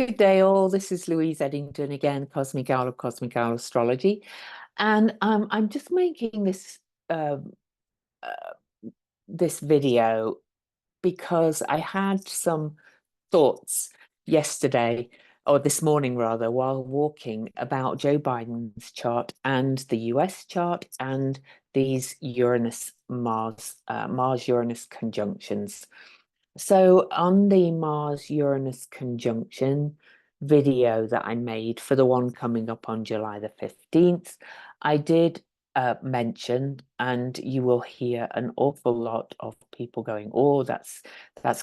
Good day, all. This is Louise Eddington again, Cosmic Owl of Cosmic Owl Astrology, and I'm just making um, uh, this video because I had some thoughts yesterday, or this morning rather, while walking about Joe Biden's chart and the US chart and these Mars-Uranus conjunctions. So on the Mars-Uranus conjunction video that I made for the one coming up on July the 15th, I did mention, and you will hear an awful lot of people going, oh, that's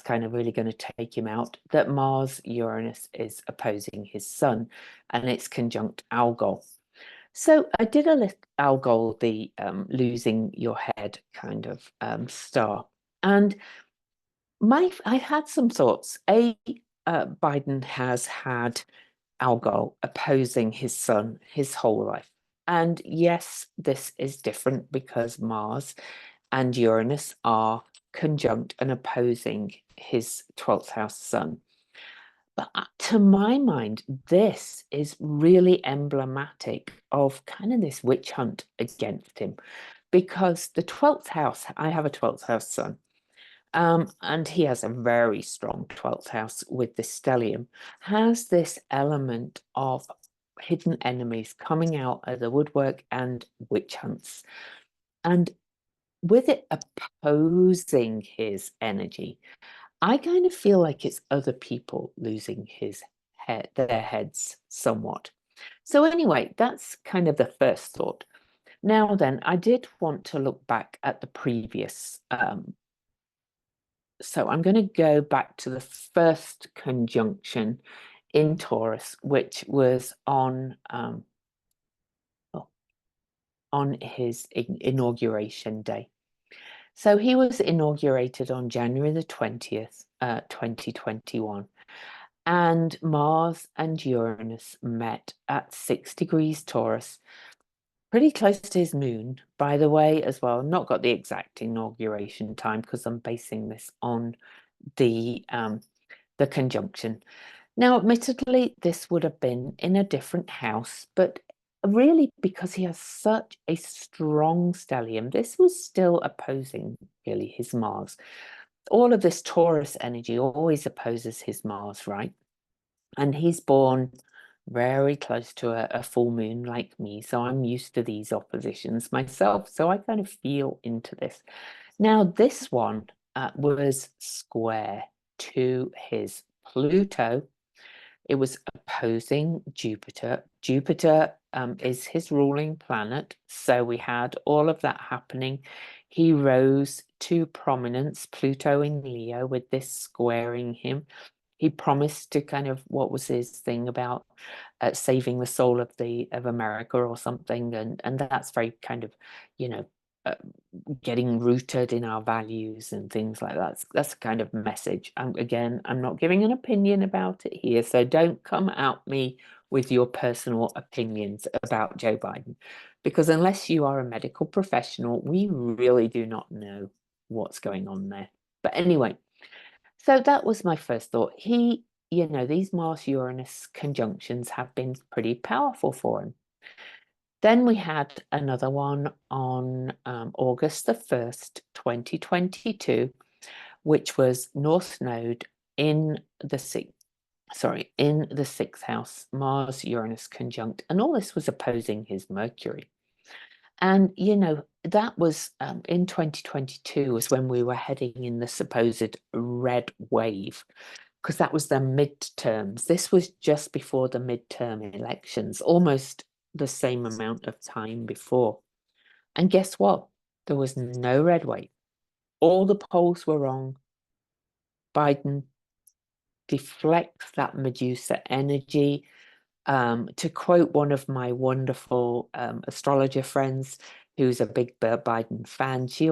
kind of really going to take him out, that Mars-Uranus is opposing his sun and it's conjunct Algol. So I did a little Algol, the losing your head kind of star. And I had some thoughts. Biden has had Algol opposing his sun his whole life. And yes, this is different because Mars and Uranus are conjunct and opposing his 12th house sun. But to my mind, this is really emblematic of kind of this witch hunt against him because the 12th house, I have a 12th house sun. And he has a very strong 12th house with the stellium, has this element of hidden enemies coming out of the woodwork and witch hunts. And with it opposing his energy, I kind of feel like it's other people losing their heads somewhat. So anyway, that's kind of the first thought. Now then, I did want to look back at the previous so I'm going to go back to the first conjunction in Taurus, which was on his inauguration day. So he was inaugurated on January the 20th, 2021. And Mars and Uranus met at 6 degrees Taurus, pretty close to his moon, by the way, as well. Not got the exact inauguration time because I'm basing this on the conjunction. Now, admittedly, this would have been in a different house, but really because he has such a strong stellium, this was still opposing really his Mars. All of this Taurus energy always opposes his Mars, right? And he's born very close to a full moon like me, so I'm used to these oppositions myself, so I kind of feel into this. Now, this one was square to his Pluto. It was opposing Jupiter. Jupiter is his ruling planet, so we had all of that happening. He rose to prominence, Pluto in Leo, with this squaring him. He promised to kind of, what was his thing about saving the soul of America or something, and that's very kind of, you know, uh, getting rooted in our values and things like that. That's a kind of message. Again, I'm not giving an opinion about it here, so don't come at me with your personal opinions about Joe Biden, because unless you are a medical professional, we really do not know what's going on there. But anyway, so that was my first thought. These Mars-Uranus conjunctions have been pretty powerful for him. Then we had another one on August the 1st, 2022, which was North Node in the sixth house, Mars-Uranus conjunct, and all this was opposing his Mercury. And, that was in 2022 was when we were heading in the supposed red wave, because that was the midterms. This was just before the midterm elections, almost the same amount of time before. And guess what? There was no red wave. All the polls were wrong. Biden deflects that Medusa energy. To quote one of my wonderful astrologer friends, who's a big Biden fan, she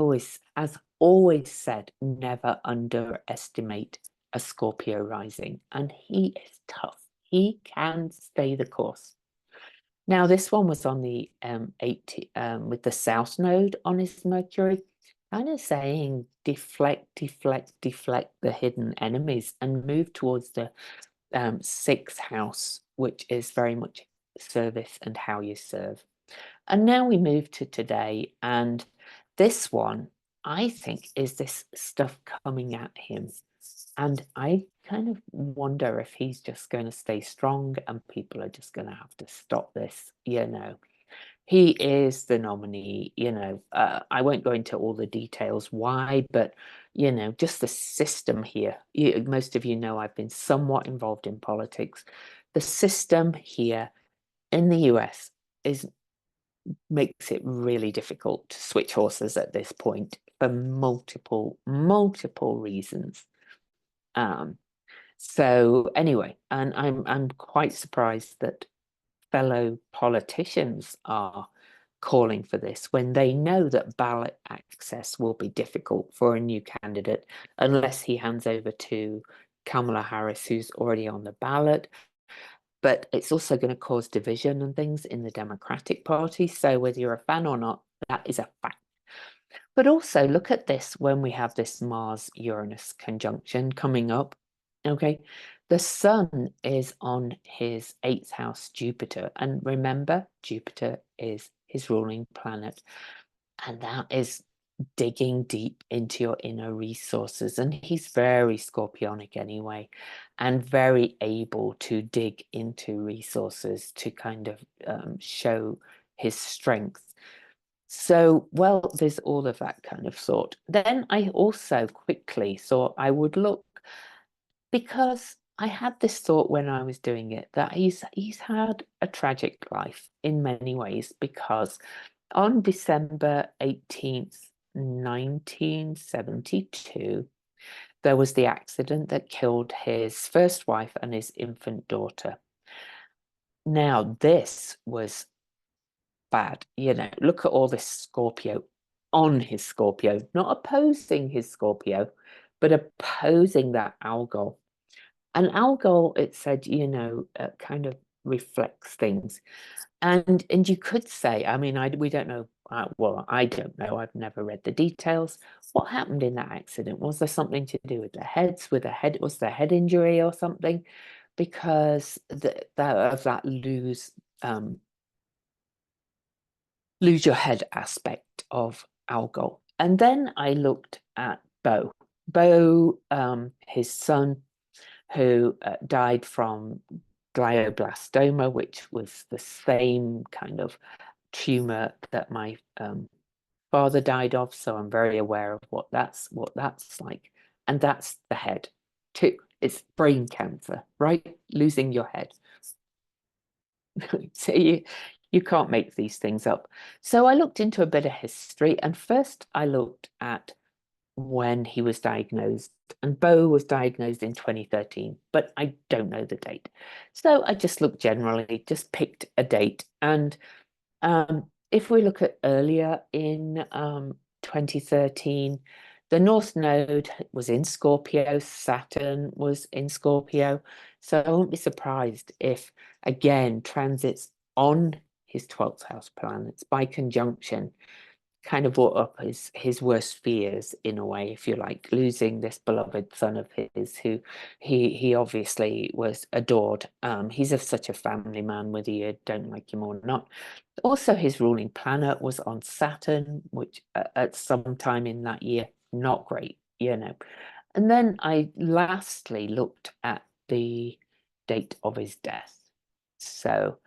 has always said, never underestimate a Scorpio rising. And he is tough. He can stay the course. Now, this one was on the with the South Node on his Mercury, kind of saying deflect the hidden enemies and move towards the sixth house, which is very much service and how you serve. And now we move to today, and this one, I think, is this stuff coming at him. And I kind of wonder if he's just going to stay strong and people are just going to have to stop this, you know. He is the nominee, you know. I won't go into all the details why, but, you know, just the system here. Most of you know I've been somewhat involved in politics. The system here in the US makes it really difficult to switch horses at this point for multiple reasons. So anyway, and I'm quite surprised that fellow politicians are calling for this when they know that ballot access will be difficult for a new candidate unless he hands over to Kamala Harris, who's already on the ballot. But it's also going to cause division and things in the Democratic Party. So whether you're a fan or not, that is a fact. But also look at this when we have this Mars-Uranus conjunction coming up. Okay, the sun is on his 8th house, Jupiter. And remember, Jupiter is his ruling planet. And that is digging deep into your inner resources. And he's very scorpionic anyway, and very able to dig into resources to kind of show his strength. So, well, there's all of that kind of sort. Then I also quickly thought I would look, because I had this thought when I was doing it that he's had a tragic life in many ways, because on December 18th, 1972, there was the accident that killed his first wife and his infant daughter. Now, this was bad. You know, look at all this Scorpio on his Scorpio, not opposing his Scorpio, but opposing that Algol. And Algol, it said, you know, kind of reflects things. And you could say, I mean, we don't know. Well, I don't know. I've never read the details. What happened in that accident? Was there something to do with the heads? Was there head injury or something? Because of that lose your head aspect of Algol. And then I looked at Bo. Bo, his son, who died from glioblastoma, which was the same kind of tumor that my father died of. So I'm very aware of what that's like. And that's the head too. It's brain cancer, right? Losing your head. So you can't make these things up. So I looked into a bit of history, and first I looked at when he was diagnosed, and Bo was diagnosed in 2013, but I don't know the date. So I just looked generally, just picked a date. And if we look at earlier in 2013, the North Node was in Scorpio, Saturn was in Scorpio. So I won't be surprised if, again, transits on his 12th house planets by conjunction kind of brought up his worst fears in a way, if you like, losing this beloved son of his who he obviously was adored. He's such a family man, whether you don't like him or not. Also, his ruling planet was on Saturn, which at some time in that year, not great, you know. And then I lastly looked at the date of his death. So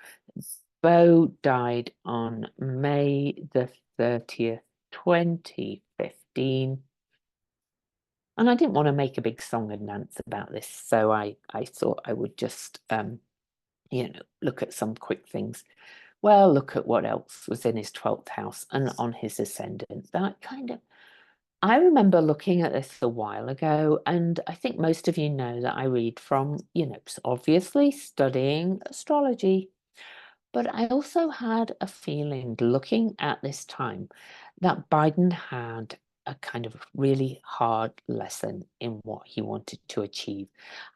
Bo died on May the 30th, 2015. And I didn't want to make a big song and dance about this, so I thought I would just you know, look at some quick things. Well, look at what else was in his 12th house and on his ascendant. That kind of, I remember looking at this a while ago, and I think most of you know that I read from, you know, obviously studying astrology. But I also had a feeling looking at this time that Biden had a kind of really hard lesson in what he wanted to achieve.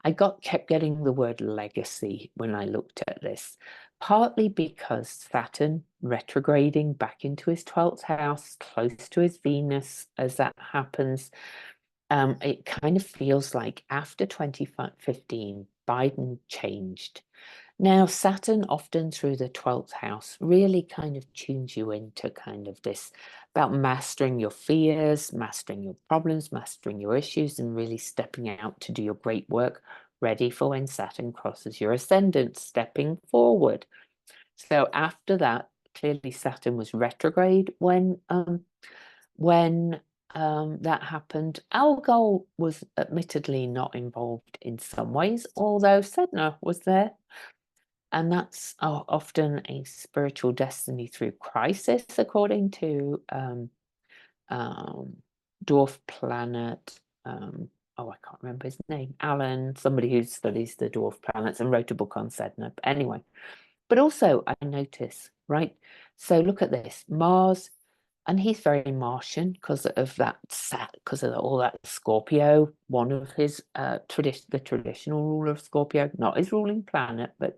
I kept getting the word legacy when I looked at this, partly because Saturn retrograding back into his 12th house, close to his Venus as that happens, it kind of feels like after 2015, Biden changed. Now, Saturn, often through the 12th house, really kind of tunes you into kind of this about mastering your fears, mastering your problems, mastering your issues, and really stepping out to do your great work, ready for when Saturn crosses your ascendant, stepping forward. So after that, clearly Saturn was retrograde when that happened. Algol was admittedly not involved in some ways, although Sedna was there. And that's often a spiritual destiny through crisis, according to dwarf planet. Oh, I can't remember his name. Alan, somebody who studies the dwarf planets and wrote a book on Sedna. But anyway, but also I notice, right? So look at this, Mars, and he's very Martian because of that, because of all that Scorpio. One of his the traditional ruler of Scorpio, not his ruling planet, but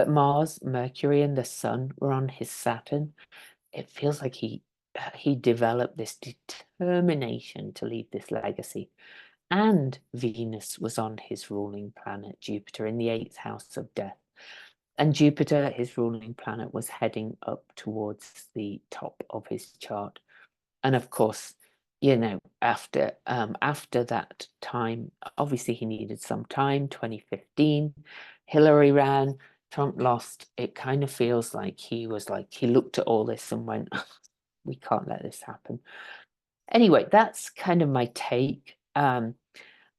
Mars, Mercury, and the Sun were on his Saturn. It feels like he developed this determination to leave this legacy. And Venus was on his ruling planet, Jupiter, in the 8th house of death. And Jupiter, his ruling planet, was heading up towards the top of his chart. And of course, you know, after that time, obviously he needed some time. 2015, Hillary ran, Trump lost. It kind of feels like he looked at all this and went, we can't let this happen. Anyway, that's kind of my take.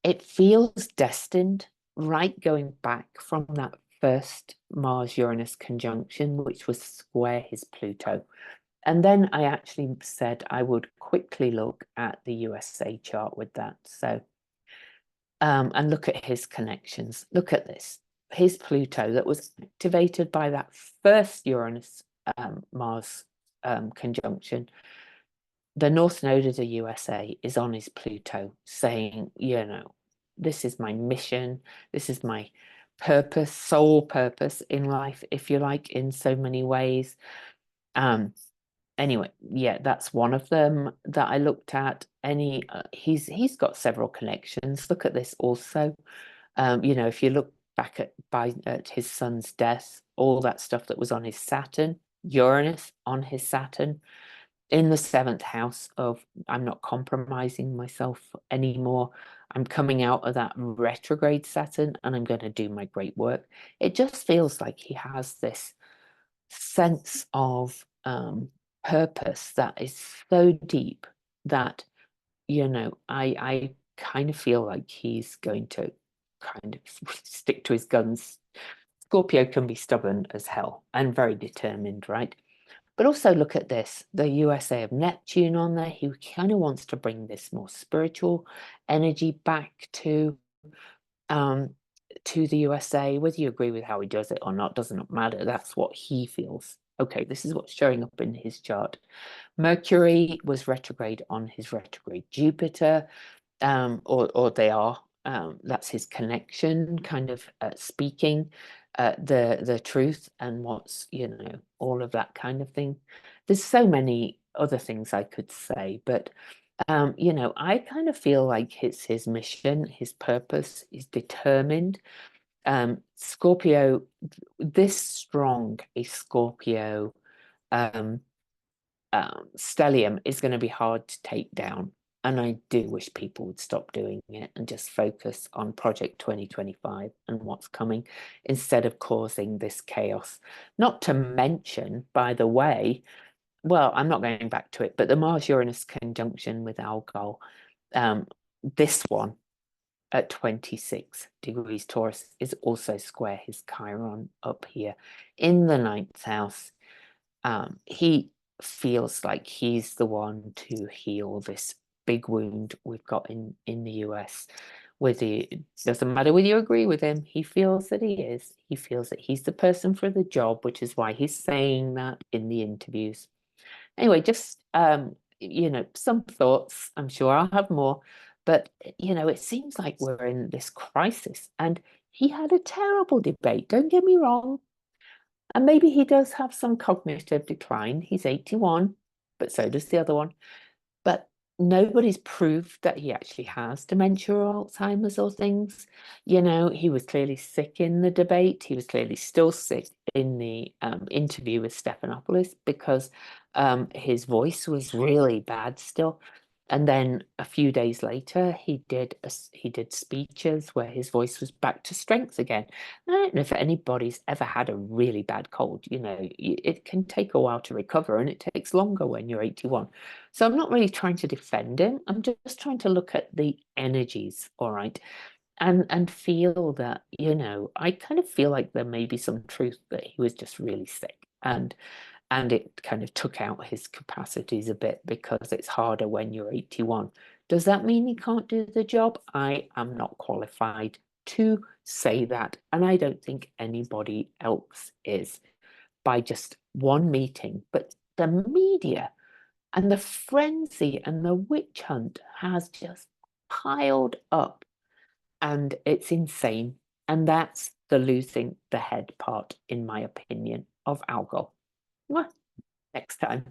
It feels destined, right, going back from that first Mars-Uranus conjunction, which was square his Pluto. And then I actually said I would quickly look at the USA chart with that. So, and look at his connections. Look at this. His Pluto that was activated by that first Uranus Mars conjunction. The North Node of the USA is on his Pluto, saying, you know, this is my mission. This is my purpose, sole purpose in life, if you like, in so many ways. Anyway, yeah, that's one of them that I looked at. He's got several connections. Look at this also. You know, if you look back at his son's death, all that stuff that was on his Saturn, Uranus on his Saturn, in the 7th house of I'm not compromising myself anymore. I'm coming out of that retrograde Saturn and I'm going to do my great work. It just feels like he has this sense of purpose that is so deep that, you know, I kind of feel like he's going to kind of stick to his guns. Scorpio can be stubborn as hell and very determined, right? But also look at this, the USA of Neptune on there. He kind of wants to bring this more spiritual energy back to the USA. Whether you agree with how he does it or not doesn't matter. That's what he feels. Okay, this is what's showing up in his chart. Mercury was retrograde on his retrograde Jupiter, or they are. That's his connection, kind of speaking the truth and what's, you know, all of that kind of thing. There's so many other things I could say, but you know, I kind of feel like it's his mission, his purpose is determined. Scorpio, this strong a Scorpio stellium is going to be hard to take down. And I do wish people would stop doing it and just focus on Project 2025 and what's coming instead of causing this chaos. Not to mention, by the way, well, I'm not going back to it, but the Mars-Uranus conjunction with Algol, this one at 26 degrees Taurus is also square his Chiron up here in the 9th house. He feels like he's the one to heal this big wound we've got in the US. Doesn't matter whether you agree with him, he feels that he is. He feels that he's the person for the job, which is why he's saying that in the interviews. Anyway, just you know, some thoughts. I'm sure I'll have more, but you know, it seems like we're in this crisis, and he had a terrible debate. Don't get me wrong. And maybe he does have some cognitive decline. He's 81, but so does the other one. But nobody's proved that he actually has dementia or Alzheimer's or things. You know, he was clearly sick in the debate. He was clearly still sick in the interview with Stephanopoulos because his voice was really bad still. And then a few days later, he did speeches where his voice was back to strength again. I don't know if anybody's ever had a really bad cold. You know, it can take a while to recover, and it takes longer when you're 81. So I'm not really trying to defend him. I'm just trying to look at the energies, all right, and feel that, you know, I kind of feel like there may be some truth that he was just really sick, and it kind of took out his capacities a bit because it's harder when you're 81. Does that mean he can't do the job? I am not qualified to say that, and I don't think anybody else is by just one meeting. But the media and the frenzy and the witch hunt has just piled up, and it's insane. And that's the losing the head part, in my opinion, of Algol. Well, next time.